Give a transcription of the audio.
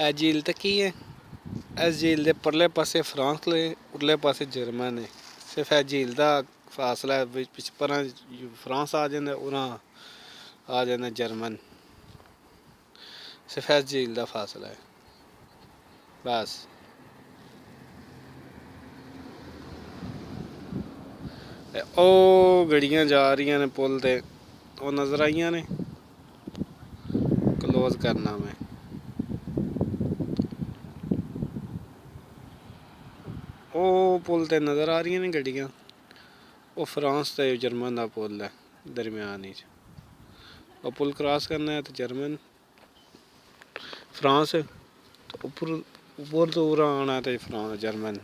ਇਹ ਝੀਲ ਤੇ ਕੀ ਹੈ? ਇਸ ਝੀਲ ਦੇ ਪਰਲੇ ਪਾਸੇ ਫਰਾਂਸ ਨੇ, ਉਰਲੇ ਪਾਸੇ ਜਰਮਨ ਹੈ। ਸਿਰਫ ਇਹ ਝੀਲ ਦਾ ਫਾਸਲਾ ਵਿੱਚ ਪਰਾਂ ਫਰਾਂਸ ਆ ਜਾਂਦਾ, ਉਰਾਂ ਆ ਜਾਂਦਾ ਜਰਮਨ। ਸਿਰਫ ਇਸ ਝੀਲ ਦਾ ਫਾਸਲਾ ਹੈ ਬਸ। ਉਹ ਗੱਡੀਆਂ ਜਾ ਰਹੀਆਂ ਨੇ ਪੁੱਲ ਤੇ, ਉਹ ਨਜ਼ਰ ਆਈਆਂ ਨੇ। ਕਲੋਜ਼ ਕਰਨਾ ਮੈਂ। ਉਹ ਪੁੱਲ ਤੇ ਨਜ਼ਰ ਆ ਰਹੀਆਂ ਨੇ ਗੱਡੀਆਂ, ਉਹ ਫਰਾਂਸ ਤੇ ਜਰਮਨ ਦਾ ਪੁੱਲ ਹੈ ਦਰਮਿਆਨ ਵਿੱਚ। ਉਹ ਪੁੱਲ ਕ੍ਰਾਸ ਕਰਨਾ ਹੈ ਤੇ ਜਰਮਨ ਫਰਾਂਸ, ਉੱਪਰ ਤੋਂ ਉਰਾਂ ਆਉਣਾ ਤੇ ਜਰਮਨ।